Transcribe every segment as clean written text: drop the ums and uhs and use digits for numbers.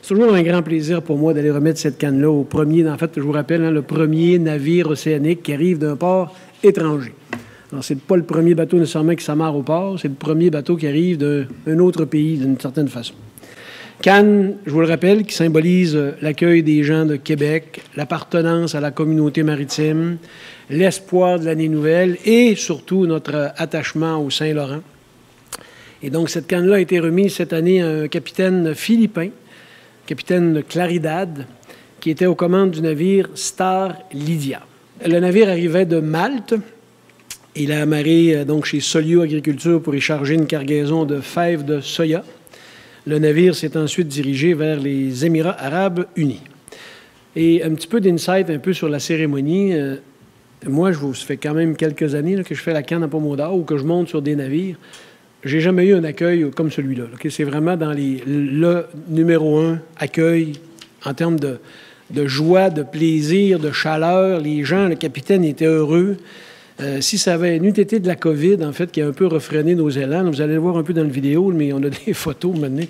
C'est toujours un grand plaisir pour moi d'aller remettre cette canne-là au premier, en fait, je vous rappelle, le premier navire océanique qui arrive d'un port étranger. Alors, c'est pas le premier bateau nécessairement qui s'amarre au port, c'est le premier bateau qui arrive d'un autre pays, d'une certaine façon. Cannes, je vous le rappelle, qui symbolise l'accueil des gens de Québec, l'appartenance à la communauté maritime, l'espoir de l'année nouvelle et surtout notre attachement au Saint-Laurent. Et donc, cette canne-là a été remise cette année à un capitaine philippin, capitaine Claridad, qui était aux commandes du navire Star Lydia. Le navire arrivait de Malte. Il a amarré donc chez Solio Agriculture pour y charger une cargaison de fèves de soya. Le navire s'est ensuite dirigé vers les Émirats arabes unis. Et un petit peu d'insight un peu sur la cérémonie. Moi, ça fait quand même quelques années que je fais la canne à Pomodoro ou que je monte sur des navires. J'ai jamais eu un accueil comme celui-là. C'est vraiment dans le numéro 1 accueil en termes de joie, de plaisir, de chaleur. Les gens, le capitaine était heureux. Si ça avait n'eût été de la COVID, en fait, qui a un peu refréné nos élans, vous allez le voir un peu dans la vidéo, mais on a des photos maintenant,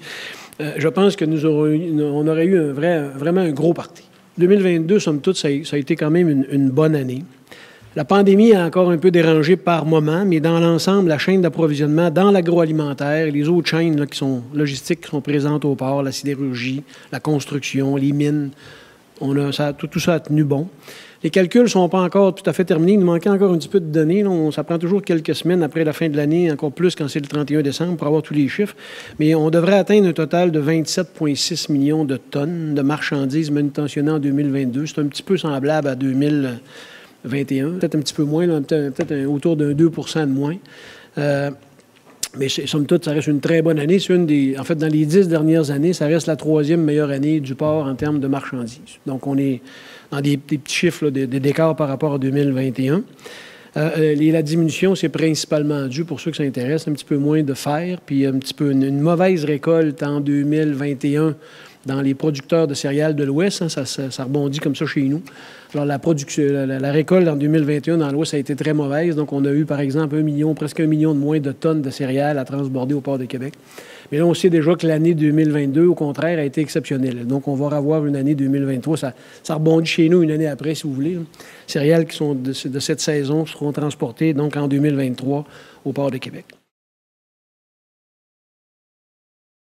je pense que on aurait eu vraiment un gros party. 2022, somme toute, ça a été quand même une bonne année. La pandémie a encore un peu dérangé par moment, mais dans l'ensemble, la chaîne d'approvisionnement dans l'agroalimentaire et les autres chaînes là, logistiques qui sont présentes au port, la sidérurgie, la construction, les mines, tout ça a tenu bon. Les calculs ne sont pas encore tout à fait terminés. Il nous manquait encore un petit peu de données. Là, ça prend toujours quelques semaines après la fin de l'année, encore plus quand c'est le 31 décembre, pour avoir tous les chiffres. Mais on devrait atteindre un total de 27,6 millions de tonnes de marchandises manutentionnées en 2022. C'est un petit peu semblable à 2021, peut-être un petit peu moins, peut-être autour d'un 2 % de moins. Mais somme toute, ça reste une très bonne année. En fait, dans les 10 dernières années, ça reste la 3e meilleure année du port en termes de marchandises. Donc, on est dans des petits chiffres d'écart par rapport à 2021. La diminution, c'est principalement dû, pour ceux qui s'intéressent, un petit peu moins de fer, puis un petit peu une mauvaise récolte en 2021 dans les producteurs de céréales de l'Ouest. Hein, ça rebondit comme ça chez nous. Alors, la récolte en 2021 dans l'Ouest a été très mauvaise. Donc, on a eu, par exemple, presque 1 million de moins de tonnes de céréales à transborder au port de Québec. Mais là, on sait déjà que l'année 2022, au contraire, a été exceptionnelle. Donc, on va avoir une année 2023. Ça rebondit chez nous une année après, si vous voulez. Céréales qui sont de cette saison seront transportées donc en 2023 au port de Québec.